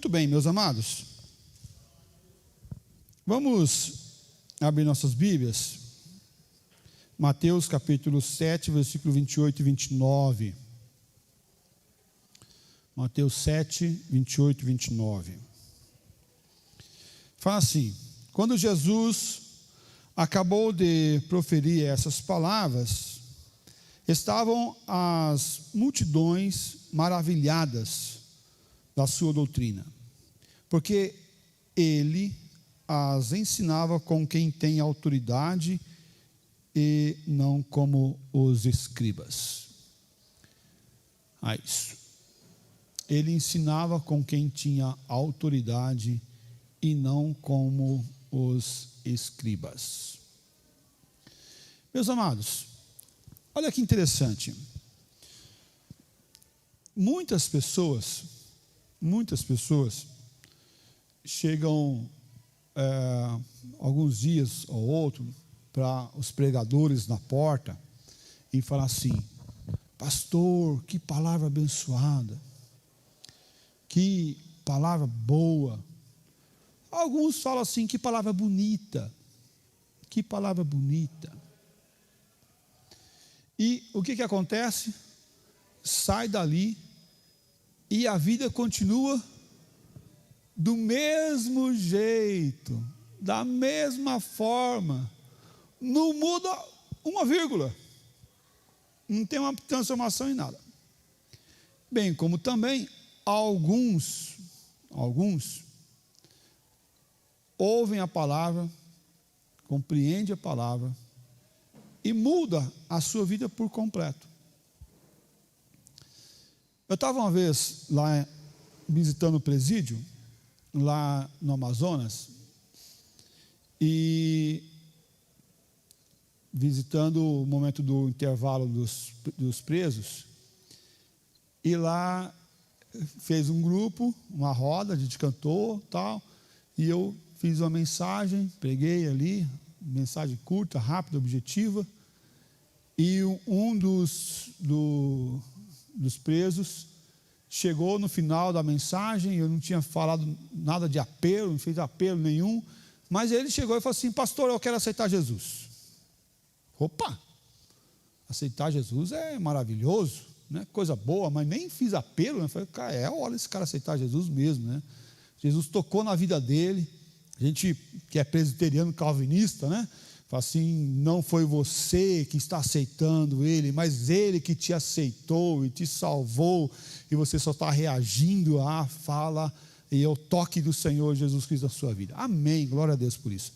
Muito bem, meus amados. Vamos abrir nossas Bíblias. Mateus capítulo 7, versículo 28 e 29. Mateus 7, 28 e 29. Fala assim: quando Jesus acabou de proferir essas palavras, estavam as multidões maravilhadas da sua doutrina, porque ele as ensinava com quem tem autoridade e não como os escribas. Isso. Ele ensinava com quem tinha autoridade e não como os escribas. Meus amados, olha que interessante. Muitas pessoas chegam alguns dias ou outro para os pregadores na porta e falam assim: pastor, que palavra abençoada, que palavra boa. Alguns falam assim: que palavra bonita, que palavra bonita. E o que acontece? Sai dali e a vida continua do mesmo jeito, da mesma forma. Não muda uma vírgula. Não tem uma transformação em nada. Bem, como também alguns ouvem a palavra, compreendem a palavra e muda a sua vida por completo. Eu estava uma vez lá visitando o presídio, lá no Amazonas, e visitando o momento do intervalo dos presos, e lá fez um grupo, uma roda, a gente cantou, tal, e eu fiz uma mensagem, preguei ali, mensagem curta, rápida, objetiva, e um dos presos chegou no final da mensagem. Eu não tinha falado nada de apelo, não fiz apelo nenhum, mas ele chegou e falou assim: pastor, eu quero aceitar Jesus. Opa, aceitar Jesus é maravilhoso, né? Coisa boa, mas nem fiz apelo, né? Eu falei: cara, é hora esse cara aceitar Jesus mesmo, né? Jesus tocou na vida dele. A gente que é presbiteriano calvinista, né? Fala assim: não foi você que está aceitando ele, mas ele que te aceitou e te salvou, e você só está reagindo à fala e ao toque do Senhor Jesus Cristo na sua vida. Amém, glória a Deus por isso.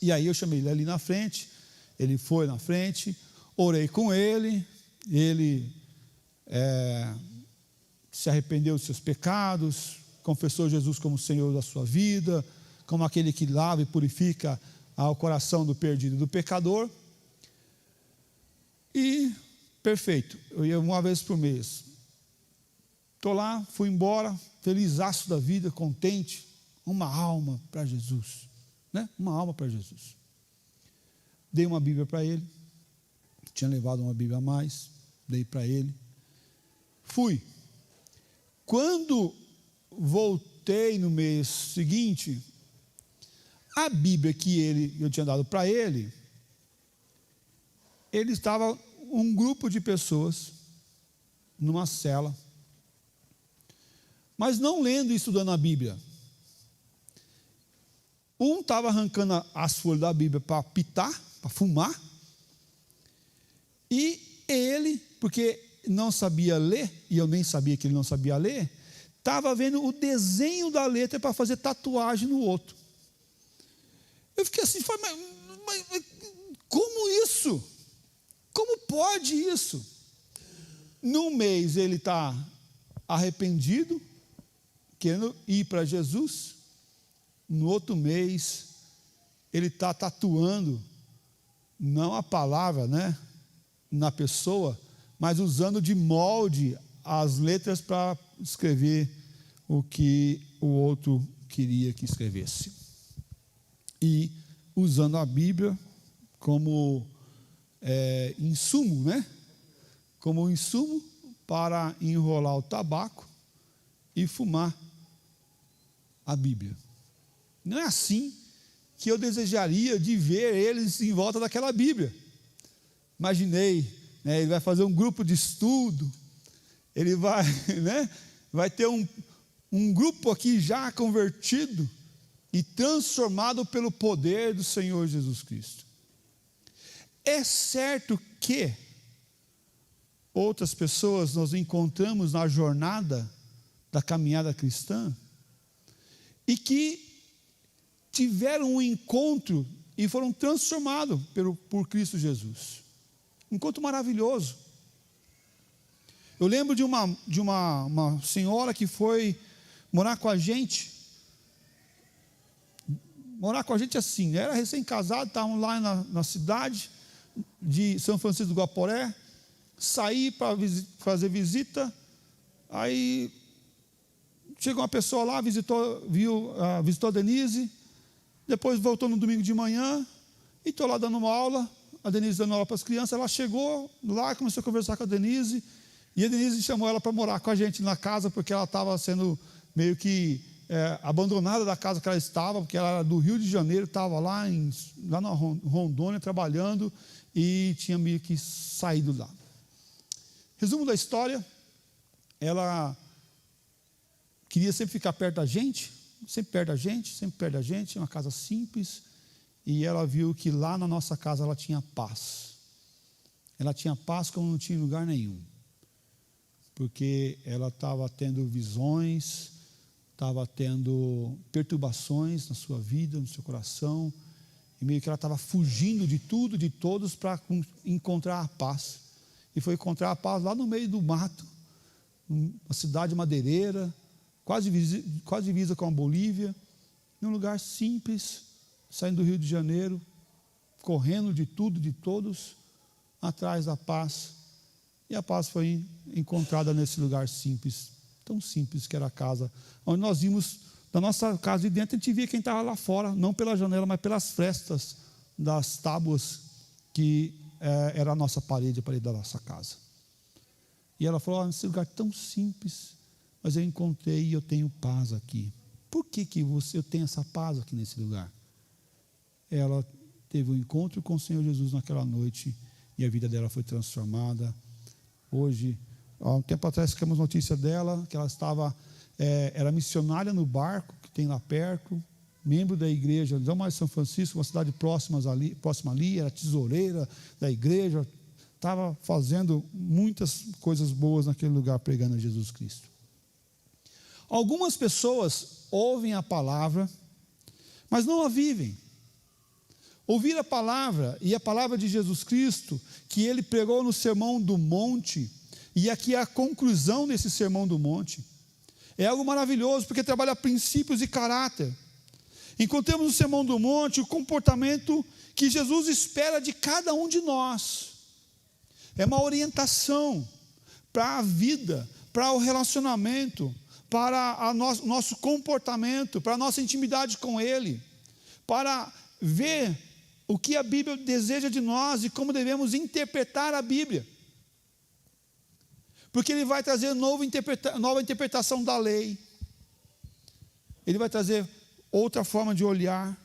E aí eu chamei ele ali na frente, ele foi na frente, orei com ele, ele se arrependeu dos seus pecados, confessou Jesus como Senhor da sua vida, como aquele que lava e purifica ao coração do perdido e do pecador. E perfeito, eu ia uma vez por mês. Estou lá, fui embora, felizaço da vida, contente, uma alma para Jesus, né? Uma alma para Jesus. Dei uma Bíblia para ele, tinha levado uma Bíblia a mais, dei para ele. Fui. Quando voltei no mês seguinte, a Bíblia que eu tinha dado para ele estava um grupo de pessoas numa cela, mas não lendo e estudando a Bíblia. Um estava arrancando as folhas da Bíblia para pitar, para fumar, e ele, porque não sabia ler, e eu nem sabia que ele não sabia ler, estava vendo o desenho da letra para fazer tatuagem no outro. Eu fiquei assim: mas como isso? Como pode isso? Num mês ele está arrependido, querendo ir para Jesus. No outro mês ele está tatuando, não a palavra, né, na pessoa, mas usando de molde as letras para escrever o que o outro queria que escrevesse. E usando a Bíblia como insumo, né? Como insumo para enrolar o tabaco e fumar. a Bíblia. Não é assim que eu desejaria de ver eles em volta daquela Bíblia. Imaginei, né, ele vai fazer um grupo de estudo, ele vai, né, vai ter um grupo aqui já convertido e transformado pelo poder do Senhor Jesus Cristo. É certo que outras pessoas nós encontramos na jornada da caminhada cristã e que tiveram um encontro e foram transformados por Cristo Jesus. Um encontro maravilhoso. Eu lembro de uma senhora que foi morar com a gente. Morar com a gente assim, era recém-casado, estavam lá na cidade de São Francisco do Guaporé, saí para fazer visita, aí chegou uma pessoa lá, visitou a Denise, depois voltou no domingo de manhã, e estou lá dando uma aula, a Denise dando aula para as crianças, ela chegou lá, começou a conversar com a Denise, e a Denise chamou ela para morar com a gente na casa, porque ela estava sendo meio que abandonada da casa que ela estava, porque ela era do Rio de Janeiro, estava lá na Rondônia trabalhando, e tinha meio que saído lá. Resumo da história, ela queria sempre ficar perto da gente, sempre perto da gente, uma casa simples, e ela viu que lá na nossa casa ela tinha paz. Ela tinha paz como não tinha em lugar nenhum, porque ela estava tendo visões, estava tendo perturbações na sua vida, no seu coração, e meio que ela estava fugindo de tudo, de todos, para encontrar a paz. E foi encontrar a paz lá no meio do mato, uma cidade madeireira, quase divisa com a Bolívia, num lugar simples, saindo do Rio de Janeiro, correndo de tudo, de todos, atrás da paz. E a paz foi encontrada nesse lugar simples, tão simples que era a casa, onde nós vimos, da nossa casa de dentro, a gente via quem estava lá fora, não pela janela, mas pelas frestas das tábuas que era a nossa parede, a parede da nossa casa. E ela falou, nesse lugar tão simples, mas eu encontrei e eu tenho paz aqui. Por que eu tenho essa paz aqui nesse lugar? Ela teve um encontro com o Senhor Jesus naquela noite, e a vida dela foi transformada. Hoje, há um tempo atrás, ficamos notícia dela, que ela era missionária no barco, que tem lá perto, membro da igreja, não mais São Francisco, uma cidade próxima ali, era tesoureira da igreja, estava fazendo muitas coisas boas naquele lugar, pregando a Jesus Cristo. Algumas pessoas ouvem a palavra, mas não a vivem. Ouvir a palavra, e a palavra de Jesus Cristo, que ele pregou no Sermão do Monte, e aqui é a conclusão desse Sermão do Monte, é algo maravilhoso, porque trabalha princípios e caráter. Encontramos no Sermão do Monte o comportamento que Jesus espera de cada um de nós. É uma orientação para a vida, para o relacionamento, para o nosso comportamento, para a nossa intimidade com Ele, para ver o que a Bíblia deseja de nós e como devemos interpretar a Bíblia. Porque Ele vai trazer nova interpretação da lei. Ele vai trazer outra forma de olhar.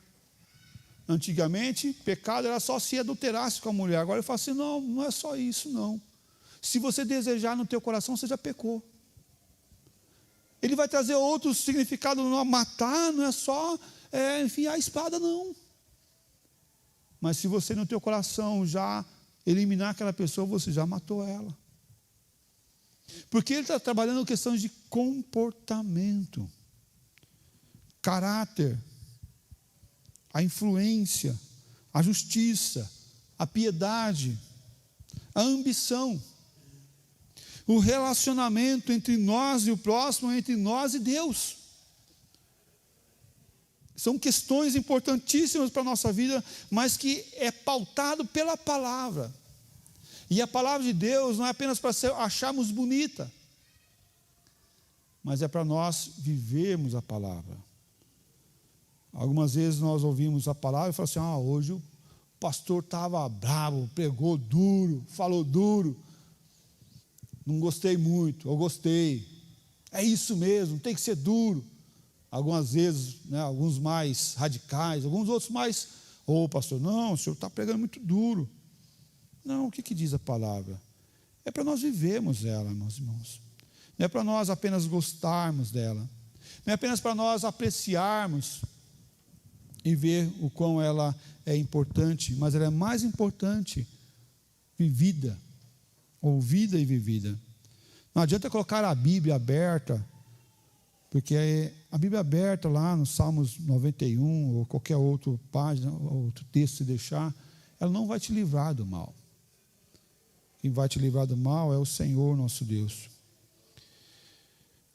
Antigamente, pecado era só se adulterasse com a mulher. Agora ele fala assim, não é só isso, não. Se você desejar no teu coração, você já pecou. Ele vai trazer outro significado, não matar, não é só enfiar a espada, não. Mas se você no teu coração já eliminar aquela pessoa, você já matou ela. Porque ele está trabalhando questões de comportamento, caráter, a influência, a justiça, a piedade, a ambição, o relacionamento entre nós e o próximo, entre nós e Deus. São questões importantíssimas para a nossa vida, mas que é pautado pela palavra. E a palavra de Deus não é apenas para acharmos bonita, mas é para nós vivermos a palavra. Algumas vezes nós ouvimos a palavra e falamos assim, hoje o pastor estava bravo, pregou duro, falou duro, não gostei muito, ou gostei. É isso mesmo, tem que ser duro. algumas vezes, né, alguns mais radicais, alguns outros mais, pastor, não, o senhor está pregando muito duro. Não, o que diz a palavra? É para nós vivermos ela, meus irmãos. Não é para nós apenas gostarmos dela. Não é apenas para nós apreciarmos e ver o quão ela é importante, mas ela é mais importante vivida, ouvida e vivida. Não adianta colocar a Bíblia aberta, porque a Bíblia aberta lá no Salmos 91, ou qualquer outra página, ou outro texto se deixar, ela não vai te livrar do mal. Quem vai te livrar do mal é o Senhor nosso Deus.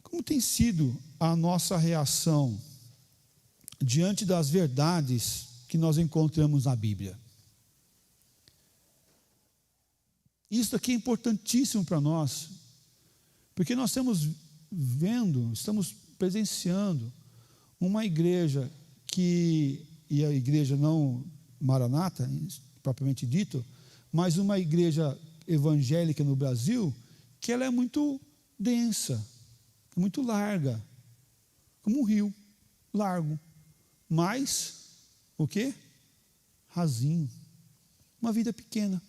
Como tem sido a nossa reação diante das verdades que nós encontramos na Bíblia? Isso aqui é importantíssimo para nós, porque nós estamos presenciando uma igreja e a igreja não Maranata, propriamente dito, mas uma igreja evangélica no Brasil, que ela é muito densa, muito larga, como um rio, largo, mas, o quê? Rasinho, uma vida pequena.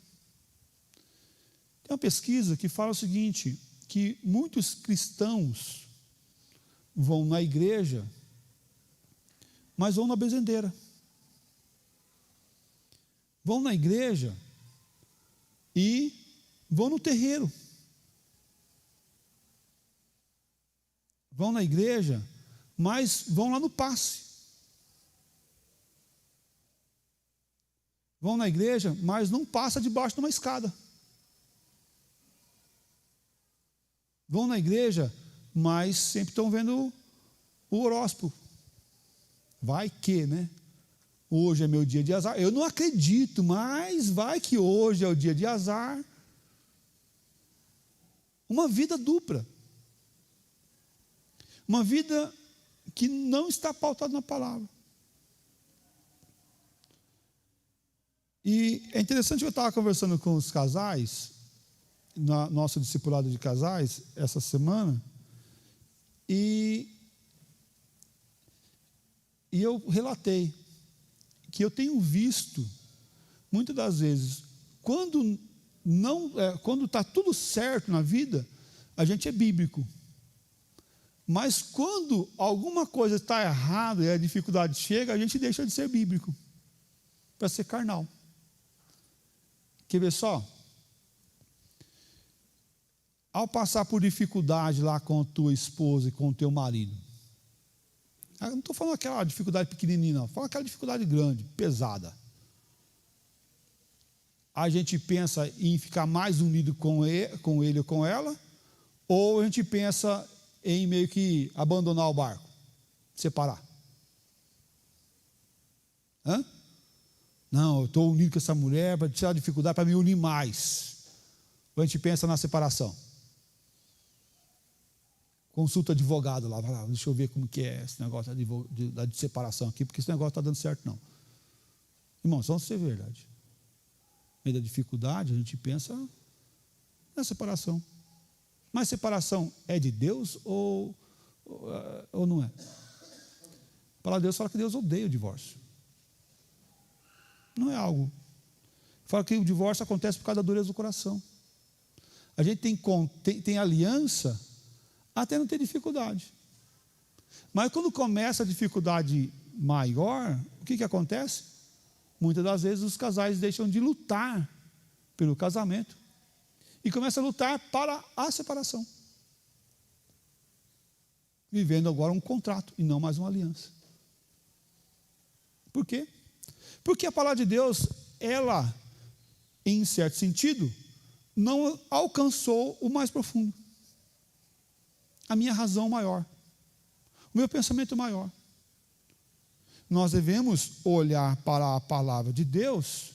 Tem uma pesquisa que fala o seguinte, que muitos cristãos vão na igreja, mas vão na bezendeira. Vão na igreja e vão no terreiro. Vão na igreja, mas vão lá no passe. Vão na igreja, mas não passa debaixo de uma escada. Vão na igreja, mas sempre estão vendo o horóscopo. Vai que, né? Hoje é meu dia de azar. Eu não acredito, mas vai que hoje é o dia de azar. Uma vida dupla. Uma vida que não está pautada na palavra. E é interessante que eu estava conversando com os casais, na nossa discipulado de casais, essa semana, e eu relatei que eu tenho visto, muitas das vezes, quando está tudo certo na vida, a gente é bíblico. Mas quando alguma coisa está errada e a dificuldade chega, a gente deixa de ser bíblico, para ser carnal. Quer ver só? Ao passar por dificuldade lá com a tua esposa e com o teu marido, eu não estou falando aquela dificuldade pequenininha, não, falo aquela dificuldade grande, pesada. A gente pensa em ficar mais unido com ele ou com ela, ou a gente pensa em meio que abandonar o barco, separar. Hã? Não, eu estou unido com essa mulher para tirar a dificuldade, para me unir mais. Ou a gente pensa na separação. Consulta advogado lá, vai lá, deixa eu ver como que é esse negócio de separação aqui, porque esse negócio está dando certo não. Irmãos, vamos ser verdade. No meio da dificuldade, a gente pensa na separação. Mas separação é de Deus ou não é? A palavra de Deus fala que Deus odeia o divórcio. Não é algo. Fala que o divórcio acontece por causa da dureza do coração. A gente tem aliança até não ter dificuldade. Mas quando começa a dificuldade maior, o que acontece? Muitas das vezes os casais deixam de lutar pelo casamento e começam a lutar para a separação. Vivendo agora um contrato e não mais uma aliança. Por quê? Porque a palavra de Deus, ela, em certo sentido, não alcançou o mais profundo. A minha razão maior. O meu pensamento maior. Nós devemos olhar para a palavra de Deus,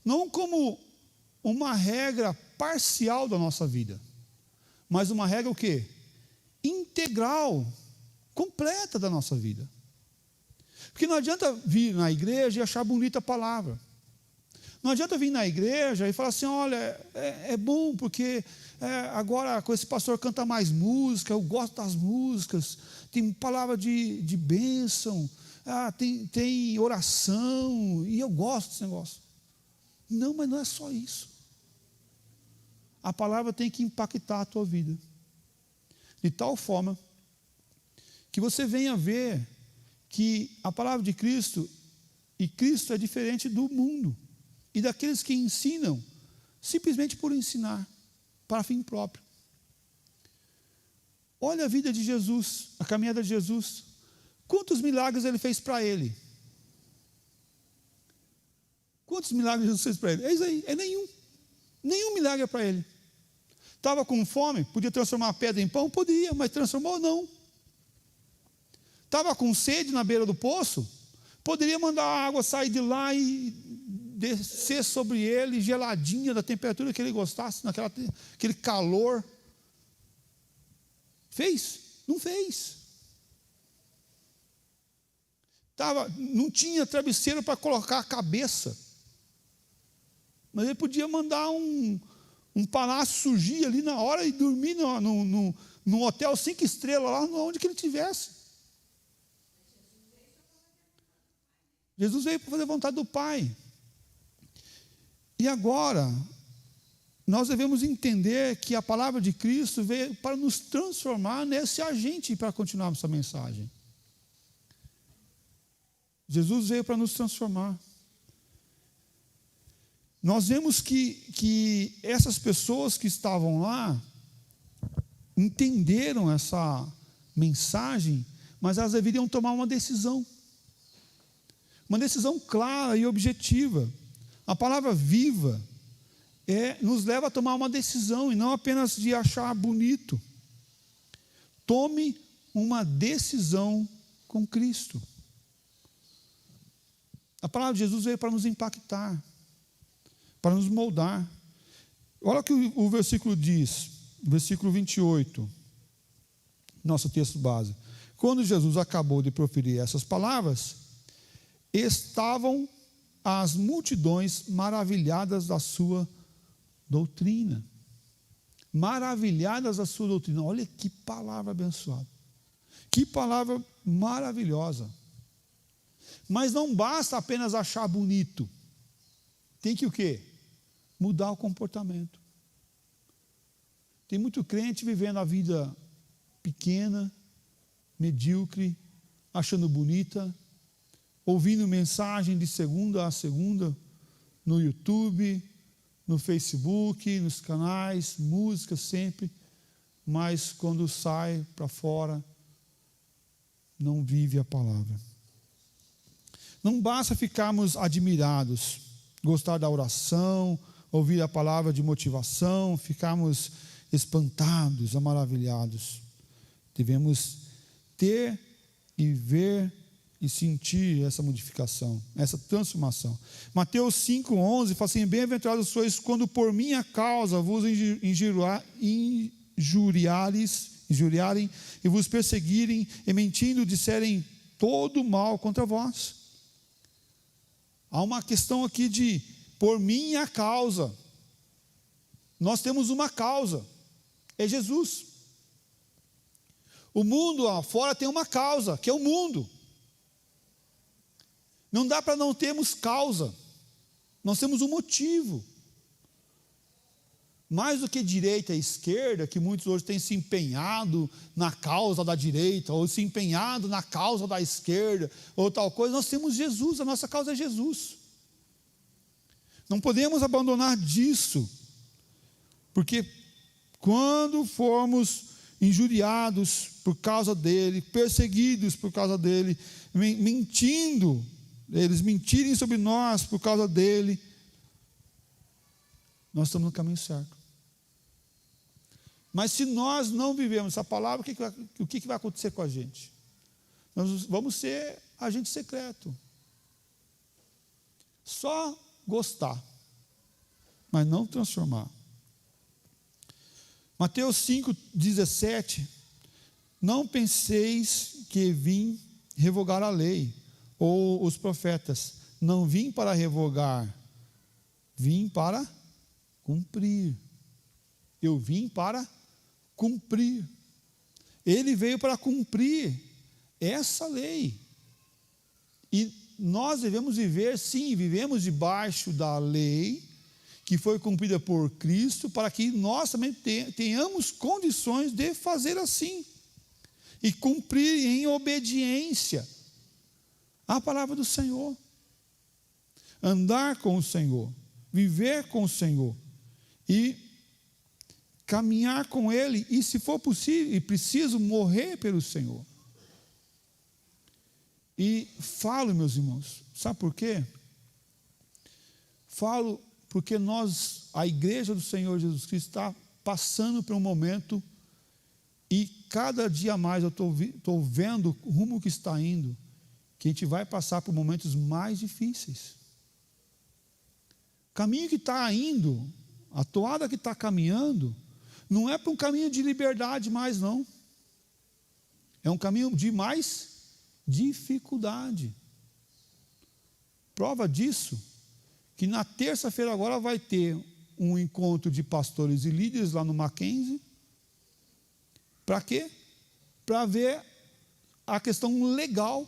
não como uma regra parcial da nossa vida, mas uma regra o quê? Integral, completa da nossa vida. Porque não adianta vir na igreja e achar bonita a palavra. Não adianta vir na igreja e falar assim, olha, é bom porque agora com esse pastor canta mais música, eu gosto das músicas, tem palavra de bênção, tem oração, e eu gosto desse negócio. Não, mas não é só isso. A palavra tem que impactar a tua vida, de tal forma que você venha ver que a palavra de Cristo, e Cristo é diferente do mundo, e daqueles que ensinam, simplesmente por ensinar, para fim próprio. Olha a vida de Jesus, a caminhada de Jesus. Quantos milagres ele fez para ele? Quantos milagres Jesus fez para ele? É isso aí, é nenhum. Nenhum milagre para ele. Estava com fome, podia transformar a pedra em pão? Podia, mas transformou não. Estava com sede na beira do poço? Poderia mandar a água sair de lá e descer sobre ele, geladinha, da temperatura que ele gostasse, aquele calor. Fez? Não fez. Não tinha travesseiro para colocar a cabeça. Mas ele podia mandar um palácio surgir ali na hora e dormir num hotel 5 estrelas lá onde que ele estivesse. Jesus veio para fazer a vontade do Pai. E agora, nós devemos entender que a palavra de Cristo veio para nos transformar nesse agente para continuarmos essa mensagem. Jesus veio para nos transformar. Nós vemos que essas pessoas que estavam lá entenderam essa mensagem, mas elas deveriam tomar uma decisão clara e objetiva. A palavra viva nos leva a tomar uma decisão e não apenas de achar bonito. Tome uma decisão com Cristo. A palavra de Jesus veio para nos impactar, para nos moldar. Olha o que o versículo diz, versículo 28, nosso texto base. Quando Jesus acabou de proferir essas palavras, estavam as multidões maravilhadas da sua doutrina. Maravilhadas da sua doutrina. Olha que palavra abençoada. Que palavra maravilhosa. Mas não basta apenas achar bonito. Tem que o quê? Mudar o comportamento. Tem muito crente vivendo a vida pequena, medíocre, achando bonita, ouvindo mensagem de segunda a segunda, no YouTube, no Facebook, nos canais, música sempre, mas quando sai para fora, não vive a palavra. Não basta ficarmos admirados, gostar da oração, ouvir a palavra de motivação, ficarmos espantados, maravilhados. Devemos ter e ver e sentir essa modificação, essa transformação. Mateus 5,11 fala assim: bem-aventurados sois quando por minha causa vos injuriarem e vos perseguirem e mentindo disserem todo mal contra vós. Há uma questão aqui de por minha causa. Nós temos uma causa, é Jesus. O mundo lá fora tem uma causa, que é o mundo. Não dá para não termos causa. Nós temos um motivo. Mais do que direita e esquerda, que muitos hoje têm se empenhado na causa da direita, ou se empenhado na causa da esquerda, ou tal coisa, nós temos Jesus, a nossa causa é Jesus. Não podemos abandonar disso, porque quando formos injuriados por causa dele, perseguidos por causa dele, mentindo, eles mentirem sobre nós por causa dele, nós estamos no caminho certo. Mas se nós não vivemos essa palavra, o que vai acontecer com a gente? Nós vamos ser agente secreto. Só gostar, mas não transformar. Mateus 5,17: não penseis que vim revogar a lei ou os profetas. Não vim para revogar, vim para cumprir. Eu vim para cumprir. Ele veio para cumprir essa lei. E nós devemos viver, sim, vivemos debaixo da lei, que foi cumprida por Cristo, para que nós também tenhamos condições de fazer assim, e cumprir em obediência à palavra do Senhor. Andar com o Senhor, viver com o Senhor, e caminhar com Ele, e se for possível e preciso, morrer pelo Senhor. E falo, meus irmãos, sabe por quê? Falo porque a igreja do Senhor Jesus Cristo, está passando por um momento, e cada dia mais eu estou vendo o rumo que está indo, que a gente vai passar por momentos mais difíceis. O caminho que está indo, a toada que está caminhando, não é para um caminho de liberdade mais, não. É um caminho de mais dificuldade. Prova disso, que na terça-feira agora vai ter um encontro de pastores e líderes lá no Mackenzie. Para quê? Para ver a questão legal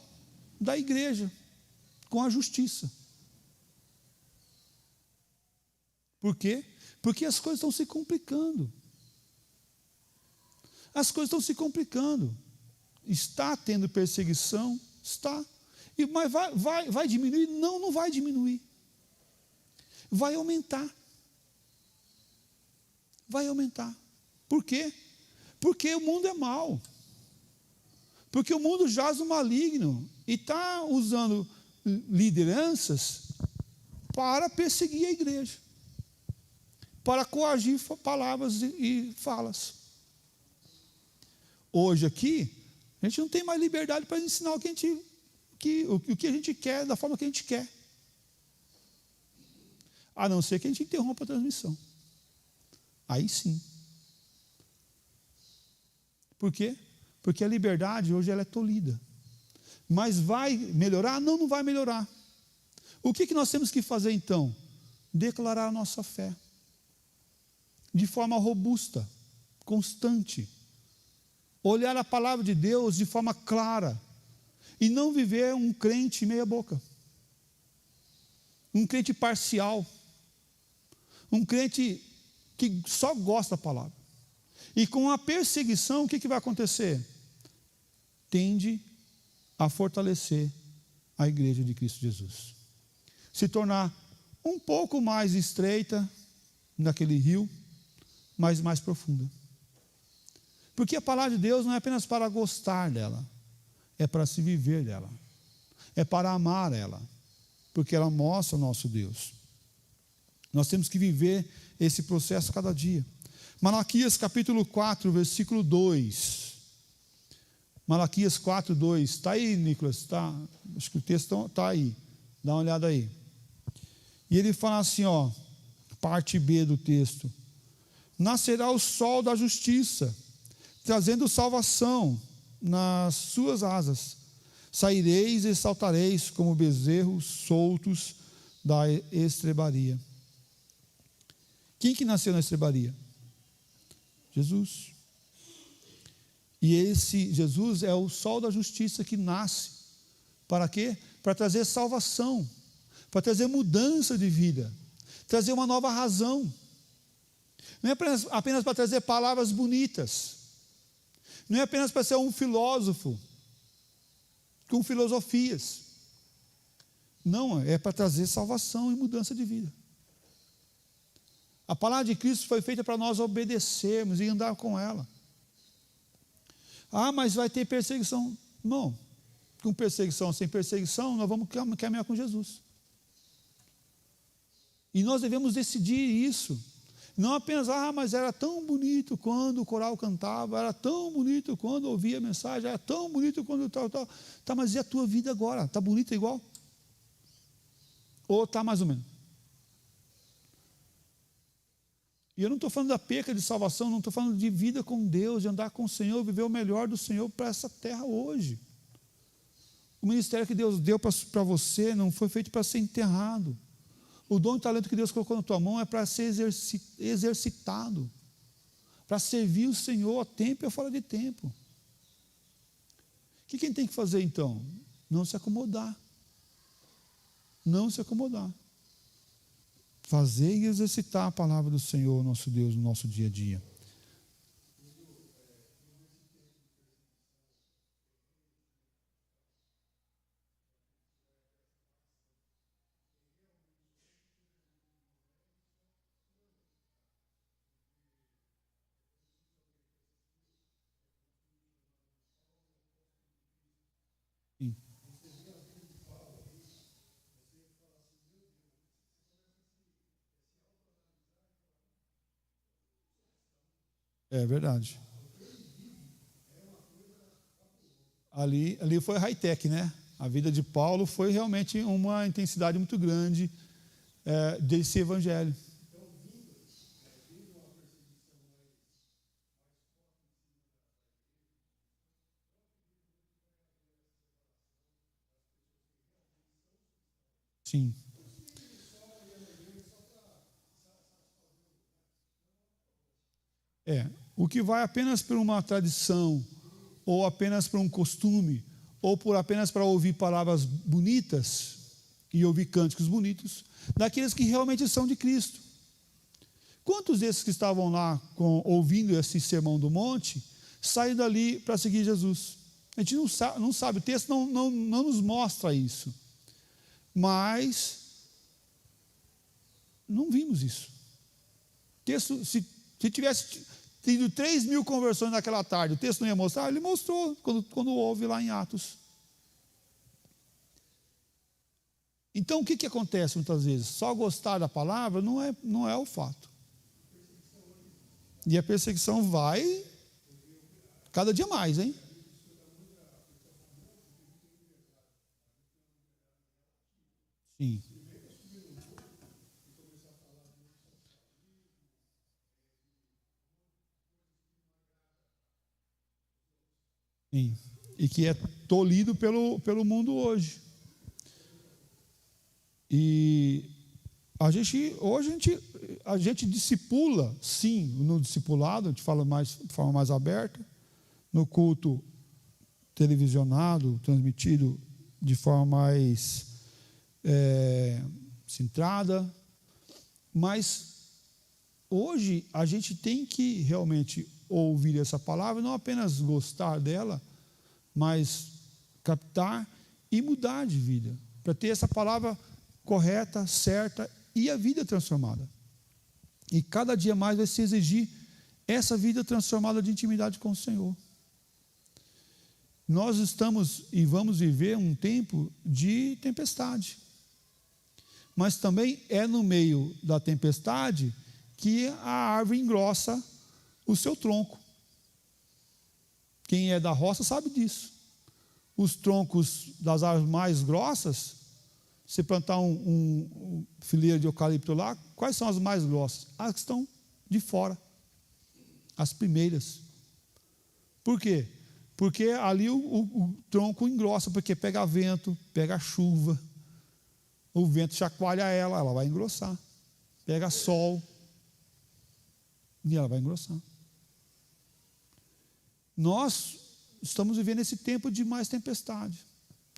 da igreja com a justiça. Por quê? Porque as coisas estão se complicando. As coisas estão se complicando. Está tendo perseguição? Está. Mas vai diminuir? Não, não vai diminuir. Vai aumentar. Vai aumentar. Por quê? Porque o mundo é mau. Porque o mundo jaz no maligno e está usando lideranças para perseguir a igreja, para coagir palavras e falas. Hoje aqui, a gente não tem mais liberdade para ensinar o que a gente quer, da forma que a gente quer. A não ser que a gente interrompa a transmissão. Aí sim. Por quê? Porque a liberdade hoje ela é tolhida. Mas vai melhorar? Não, não vai melhorar. O que nós temos que fazer então? Declarar a nossa fé. De forma robusta, constante. Olhar a palavra de Deus de forma clara. E não viver um crente meia boca. Um crente parcial. Um crente que só gosta da palavra. E com a perseguição, o que vai acontecer? Tende a fortalecer a igreja de Cristo Jesus. Se tornar um pouco mais estreita naquele rio, mas mais profunda. Porque a palavra de Deus não é apenas para gostar dela, é para se viver dela. É para amar ela, porque ela mostra o nosso Deus. Nós temos que viver esse processo cada dia. Malaquias capítulo 4, versículo 2. Malaquias 4, 2. Está aí, Nicolas? Está? Acho que o texto está aí. Dá uma olhada aí. E ele fala assim, ó, parte B do texto. Nascerá o sol da justiça, trazendo salvação nas suas asas. Saireis e saltareis como bezerros soltos da estrebaria. Quem que nasceu na estrebaria? Jesus. E esse Jesus é o sol da justiça que nasce. Para quê? Para trazer salvação, para trazer mudança de vida, trazer uma nova razão. Não é apenas para trazer palavras bonitas. Não é apenas para ser um filósofo com filosofias. Não, é para trazer salvação e mudança de vida. A palavra de Cristo foi feita para nós obedecermos e andar com ela. Ah, mas vai ter perseguição. Não. Com perseguição, sem perseguição, nós vamos caminhar com Jesus. E nós devemos decidir isso. Não apenas, mas era tão bonito quando o coral cantava, era tão bonito quando ouvia a mensagem, era tão bonito quando tal. Tá, mas e a tua vida agora? Está bonita igual? Ou está mais ou menos? E eu não estou falando da perca de salvação, não estou falando de vida com Deus, de andar com o Senhor, viver o melhor do Senhor para essa terra hoje. O ministério que Deus deu para você não foi feito para ser enterrado. O dom e talento que Deus colocou na tua mão é para ser exercitado, para servir o Senhor a tempo e a fora de tempo. que a gente tem que fazer então? Não se acomodar. Não se acomodar. Fazer e exercitar a palavra do Senhor, nosso Deus, no nosso dia a dia. Sim. É verdade. Ali foi high-tech, né? A vida de Paulo foi realmente uma intensidade muito grande desse evangelho. Sim. O que vai apenas por uma tradição, ou apenas por um costume, ou apenas para ouvir palavras bonitas e ouvir cânticos bonitos, daqueles que realmente são de Cristo. Quantos desses que estavam lá ouvindo esse sermão do monte saíram dali para seguir Jesus? A gente não sabe, o texto não nos mostra isso, mas não vimos isso. O texto, se tivesse tido 3.000 conversões naquela tarde, o texto não ia mostrar? Ele mostrou quando houve lá em Atos. Então o que acontece muitas vezes? Só gostar da palavra não é o fato. E a perseguição vai cada dia mais, hein? Sim. Sim. E que é tolhido pelo mundo hoje. E hoje a gente discipula, sim, no discipulado, a gente fala de forma mais aberta, no culto televisionado, transmitido de forma mais centrada, mas hoje a gente tem que realmente ouvir essa palavra, não apenas gostar dela, mas captar e mudar de vida, para ter essa palavra correta, certa e a vida transformada. E cada dia mais vai se exigir essa vida transformada de intimidade com o Senhor. Nós estamos e vamos viver um tempo de tempestade. Mas também é no meio da tempestade que a árvore engrossa o seu tronco. Quem é da roça sabe disso. Os troncos das árvores mais grossas, se plantar um fileiro de eucalipto lá, quais são as mais grossas? As que estão de fora, as primeiras. Por quê? Porque ali o tronco engrossa, porque pega vento, pega chuva, o vento chacoalha ela vai engrossar. Pega sol e ela vai engrossar. Nós estamos vivendo esse tempo de mais tempestade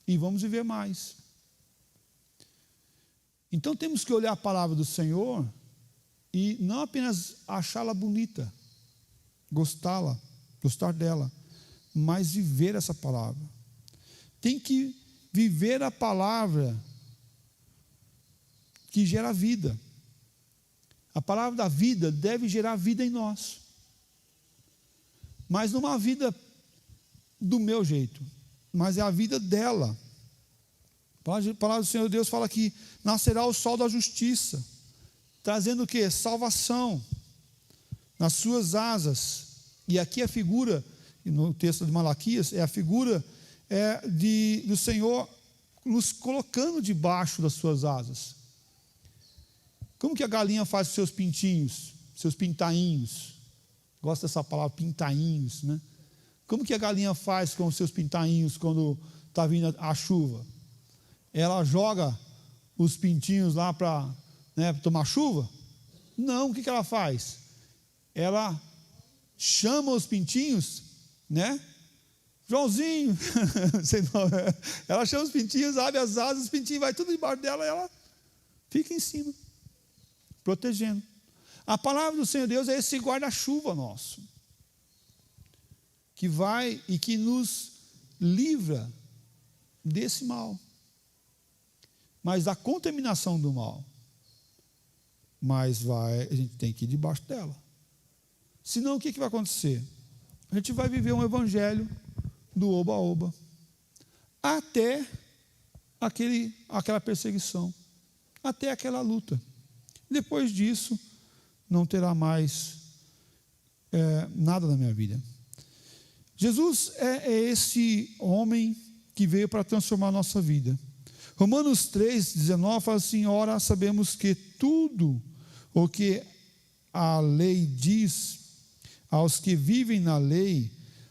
e vamos viver mais. Então temos que olhar a palavra do Senhor e não apenas achá-la bonita, gostar dela, mas viver essa palavra. Tem que viver a palavra que gera vida. A palavra da vida deve gerar vida em nós. Mas não uma vida do meu jeito, mas é a vida dela. A palavra do Senhor Deus fala que nascerá o sol da justiça, trazendo o quê? Salvação nas suas asas. E aqui a figura, no texto de Malaquias, é a figura do Senhor nos colocando debaixo das suas asas. Como que a galinha faz os seus pintinhos, seus pintainhos? Gosto dessa palavra, pintainhos, né? Como que a galinha faz com os seus pintainhos quando está vindo a chuva? Ela joga os pintinhos lá para tomar chuva? Não, o que ela faz? Ela chama os pintinhos, Joãozinho, sei não, ela chama os pintinhos, abre as asas, os pintinhos vai tudo embaixo dela e ela fica em cima, protegendo. A palavra do Senhor Deus é esse guarda-chuva nosso, que vai e que nos livra desse mal, mas da contaminação do mal. Mas a gente tem que ir debaixo dela. Senão o que vai acontecer? A gente vai viver um evangelho do oba-oba, até aquela perseguição, até aquela luta. Depois disso, não terá mais nada na minha vida. Jesus é esse homem que veio para transformar a nossa vida. Romanos 3,19 fala assim: ora, sabemos que tudo o que a lei diz aos que vivem na lei,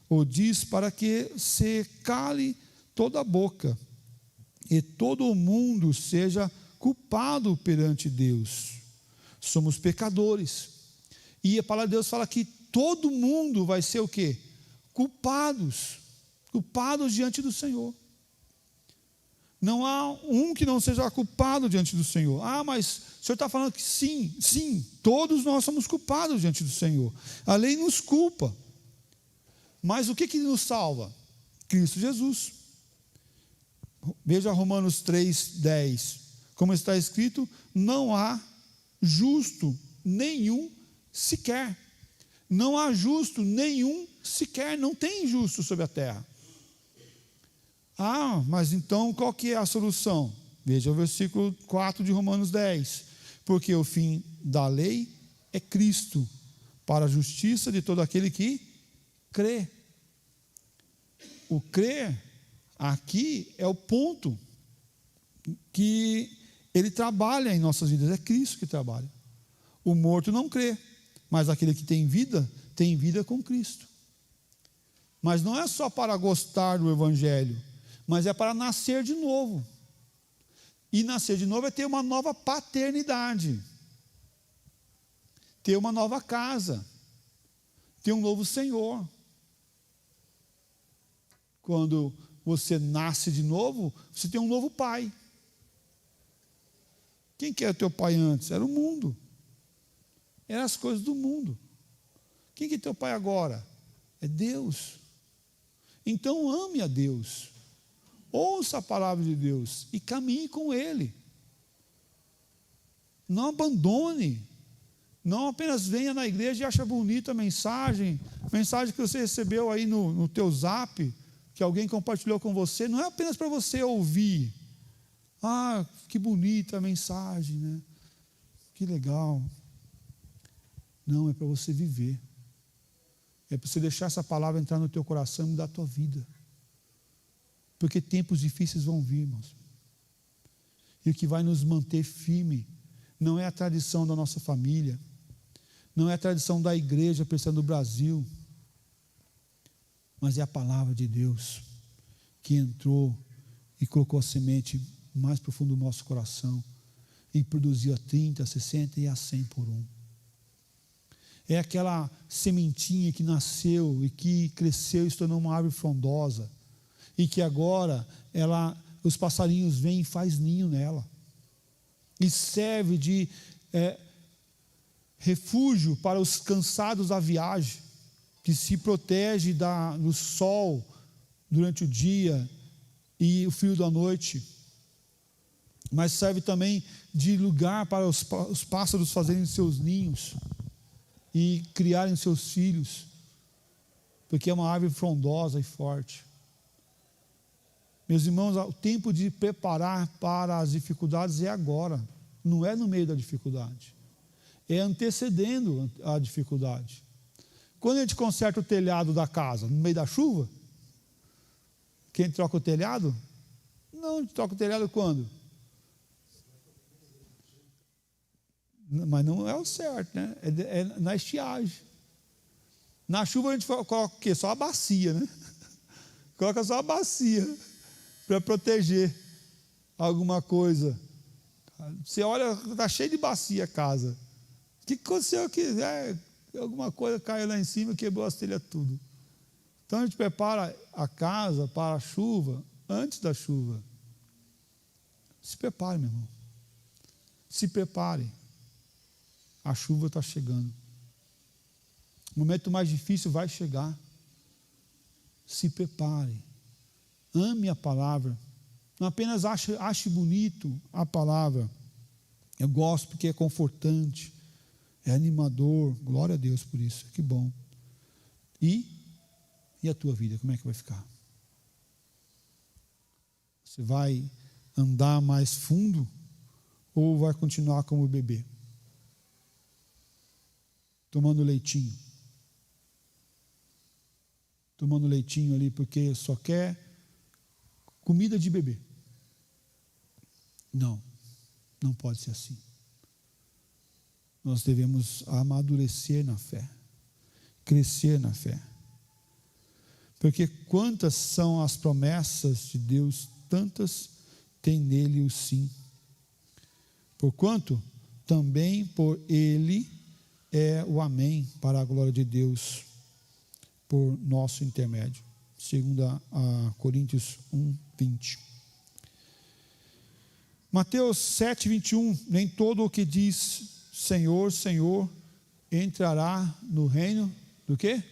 o diz para que se cale toda a boca e todo o mundo seja culpado perante Deus. Somos pecadores. E a palavra de Deus fala que todo mundo vai ser o quê? Culpados diante do Senhor. Não há um que não seja culpado diante do Senhor. Ah, mas o Senhor está falando que sim, todos nós somos culpados diante do Senhor. A lei nos culpa. Mas o que nos salva? Cristo Jesus. Veja Romanos 3,10. Como está escrito, não há justo nenhum sequer. Não há justo nenhum sequer. Não tem justo sobre a terra. Ah, mas então qual que é a solução? Veja o versículo 4 de Romanos 10. Porque o fim da lei é Cristo, para a justiça de todo aquele que crê. O crer aqui é o ponto que ele trabalha em nossas vidas. É Cristo que trabalha. O morto não crê, mas aquele que tem vida com Cristo. Mas não é só para gostar do evangelho, mas é para nascer de novo. E nascer de novo é ter uma nova paternidade, ter uma nova casa, ter um novo Senhor. Quando você nasce de novo, você tem um novo pai. Quem que era teu pai antes? Era o mundo. Eram as coisas do mundo. Quem que é teu pai agora? É Deus. Então ame a Deus. Ouça a palavra de Deus e caminhe com Ele. Não abandone. Não apenas venha na igreja e acha bonita a mensagem que você recebeu aí no teu zap, que alguém compartilhou com você. Não é apenas para você ouvir. Ah, que bonita a mensagem, né? Que legal. Não, é para você viver. É para você deixar essa palavra entrar no teu coração e mudar a tua vida. Porque tempos difíceis vão vir, irmãos. E o que vai nos manter firme não é a tradição da nossa família, não é a tradição da igreja presbiteriana do Brasil, mas é a palavra de Deus que entrou e colocou a semente mais profundo do nosso coração e produziu a 30, a 60 e a 100 por um. É aquela sementinha que nasceu e que cresceu e se tornou uma árvore frondosa, e que agora os passarinhos vêm e faz ninho nela, e serve de refúgio para os cansados da viagem, que se protege do sol durante o dia e o frio da noite, mas serve também de lugar para os pássaros fazerem seus ninhos e criarem seus filhos, porque é uma árvore frondosa e forte. Meus irmãos, o tempo de preparar para as dificuldades é agora, não é no meio da dificuldade, é antecedendo a dificuldade. Quando a gente conserta o telhado da casa, no meio da chuva, quem troca o telhado? Não, a gente troca o telhado quando? Mas não é o certo, né? É na estiagem. Na chuva a gente coloca o quê? Só a bacia, né? Coloca só a bacia para proteger alguma coisa. Você olha, está cheio de bacia a casa. O que aconteceu aqui? Alguma coisa caiu lá em cima e quebrou as telhas tudo. Então a gente prepara a casa para a chuva antes da chuva. Se prepare, meu irmão. Se prepare. A chuva está chegando. O momento mais difícil vai chegar. Se prepare. Ame a palavra. Não apenas ache bonito a palavra. Eu gosto porque é confortante, é animador. Glória a Deus por isso. Que bom. E a tua vida, como é que vai ficar? Você vai andar mais fundo ou vai continuar como bebê? Tomando leitinho. Tomando leitinho ali porque só quer comida de bebê. Não, não pode ser assim. Nós devemos amadurecer na fé, crescer na fé. Porque quantas são as promessas de Deus, tantas tem nele o sim. Porquanto também por ele é o amém para a glória de Deus, por nosso intermédio. 2 Coríntios 1:20. Mateus 7:21. Nem todo o que diz Senhor, Senhor, entrará no reino do quê?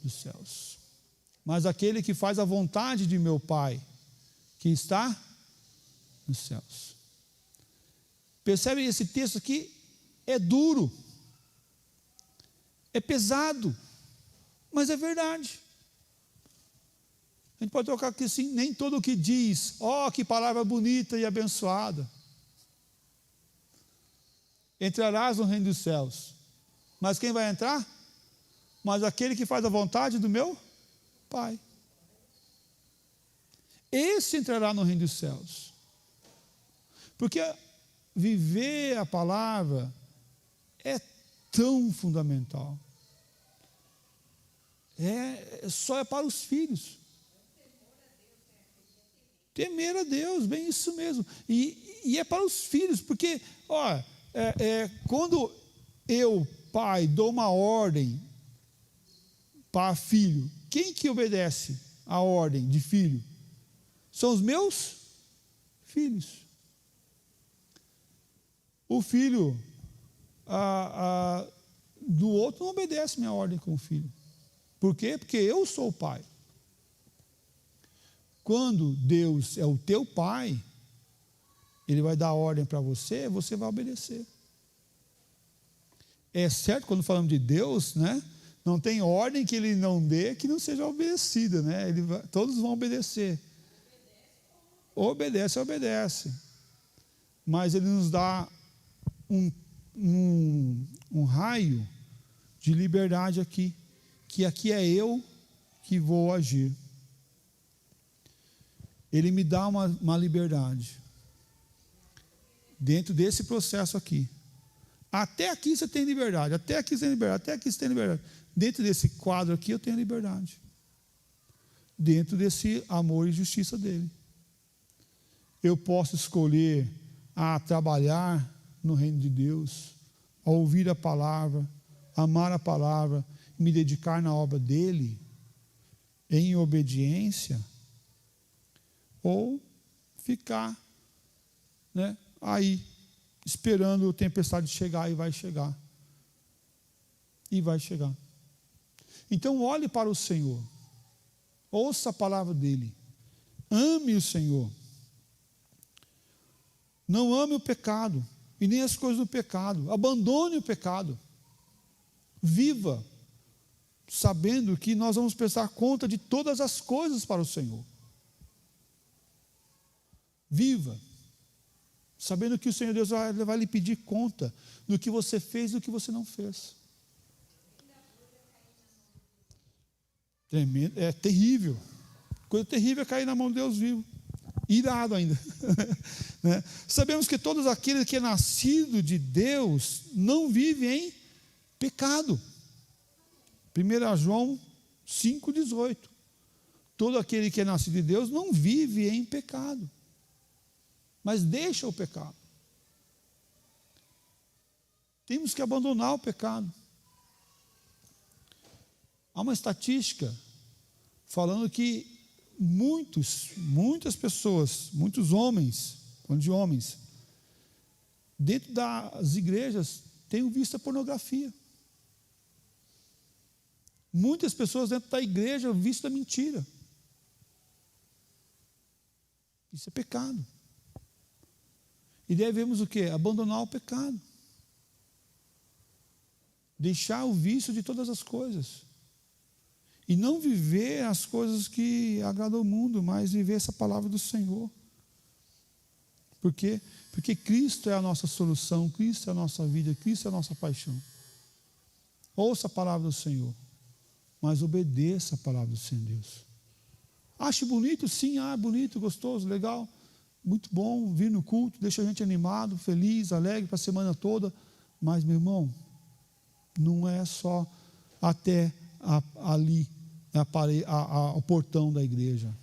Dos céus. Mas aquele que faz a vontade de meu Pai, que está nos céus. Percebe esse texto aqui? É duro. É pesado. Mas é verdade. A gente pode trocar aqui assim, nem todo o que diz, que palavra bonita e abençoada. Entrarás no reino dos céus. Mas quem vai entrar? Mas aquele que faz a vontade do meu Pai. Esse entrará no reino dos céus. Porque viver a palavra é tão fundamental. Só é para os filhos. Temer a Deus, bem isso mesmo. E é para os filhos, porque, quando eu, pai, dou uma ordem para filho, quem que obedece a ordem de filho? São os meus filhos. O filho do outro não obedece minha ordem como filho. Por quê? Porque eu sou o pai. Quando Deus é o teu pai, Ele vai dar ordem para você, você vai obedecer. É certo, quando falamos de Deus, né? Não tem ordem que Ele não dê que não seja obedecida, né? Todos vão obedecer. Obedece. Mas Ele nos dá um raio de liberdade aqui, que aqui é eu que vou agir. Ele me dá uma liberdade. Dentro desse processo aqui. Até aqui você tem liberdade, até aqui você tem liberdade, até aqui você tem liberdade. Dentro desse quadro aqui eu tenho liberdade. Dentro desse amor e justiça dele. Eu posso escolher a trabalhar no reino de Deus, a ouvir a palavra, amar a palavra, me dedicar na obra dele, em obediência, ou ficar, né, aí, esperando a tempestade chegar, e vai chegar. E vai chegar. Então olhe para o Senhor, ouça a palavra dele, ame o Senhor, não ame o pecado, e nem as coisas do pecado, abandone o pecado, viva, sabendo que nós vamos prestar conta de todas as coisas para o Senhor. Viva, sabendo que o Senhor Deus vai lhe pedir conta do que você fez e do que você não fez. Tremendo, é terrível. Coisa terrível é cair na mão de Deus vivo. Irado ainda. Né? Sabemos que todos aqueles que é nascido de Deus não vivem em pecado. 1 João 5,18. Todo aquele que é nascido de Deus não vive em pecado, mas deixa o pecado. Temos que abandonar o pecado. Há uma estatística falando que muitas pessoas, muitos homens, falando de homens, dentro das igrejas, têm visto a pornografia. Muitas pessoas dentro da igreja têm visto a mentira. Isso é pecado. E devemos o quê? Abandonar o pecado. Deixar o vício de todas as coisas. E não viver as coisas que agradam ao mundo, mas viver essa palavra do Senhor. Por quê? Porque Cristo é a nossa solução, Cristo é a nossa vida, Cristo é a nossa paixão. Ouça a palavra do Senhor, mas obedeça a palavra do Senhor Deus. Ache bonito? Sim, bonito, gostoso, legal. Muito bom vir no culto, deixa a gente animado, feliz, alegre para a semana toda. Mas, meu irmão, não é só até ali, o portão da igreja.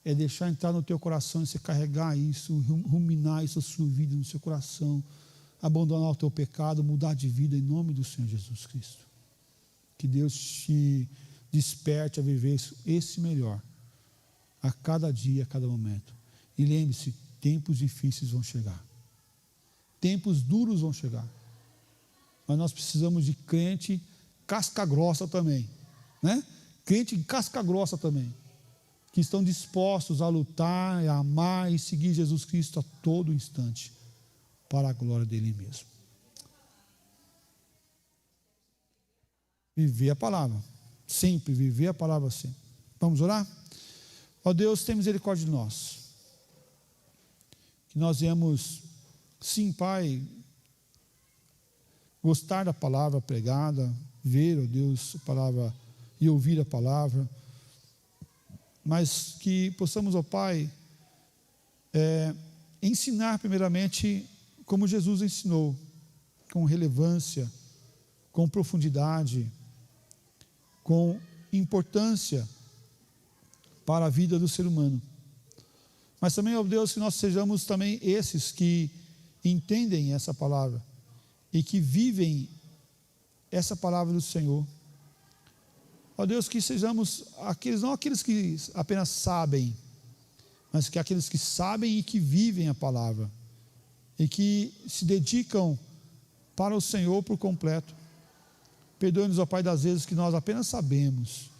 É deixar entrar no teu coração e você carregar isso, ruminar isso, a sua vida no seu coração, abandonar o teu pecado, mudar de vida em nome do Senhor Jesus Cristo. Que Deus te desperte a viver esse melhor, a cada dia, a cada momento. E lembre-se, tempos difíceis vão chegar. Tempos duros vão chegar. Mas nós precisamos de crente casca grossa também, né? Crente casca grossa também, que estão dispostos a lutar, a amar e seguir Jesus Cristo a todo instante, para a glória dele mesmo. Viver a palavra, sempre, viver a palavra sempre. Vamos orar? Ó Deus, tem misericórdia de nós. Que nós viemos, sim, Pai, gostar da palavra pregada, ver, ó Deus, a palavra e ouvir a palavra, mas que possamos, ó Pai, ensinar primeiramente como Jesus ensinou, com relevância, com profundidade, com importância para a vida do ser humano. Mas também, ó Deus, que nós sejamos também esses que entendem essa palavra e que vivem essa palavra do Senhor. Ó Deus, que sejamos não aqueles que apenas sabem, mas que aqueles que sabem e que vivem a palavra e que se dedicam para o Senhor por completo. Perdoe-nos, ó Pai, das vezes que nós apenas sabemos,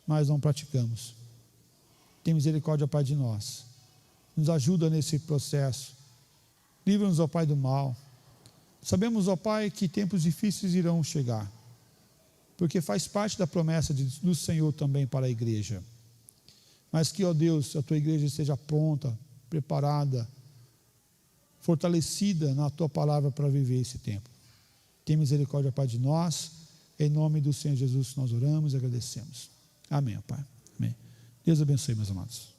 mas não praticamos. Tem misericórdia, ó Pai, de nós. Nos ajuda nesse processo. Livra-nos, ó Pai, do mal. Sabemos, ó Pai, que tempos difíceis irão chegar, porque faz parte da promessa do Senhor também para a igreja. Mas que, ó Deus, a tua igreja esteja pronta, preparada, fortalecida na tua palavra para viver esse tempo. Tem misericórdia, Pai, de nós. Em nome do Senhor Jesus nós oramos e agradecemos. Amém, Pai. Amém. Deus abençoe, meus amados.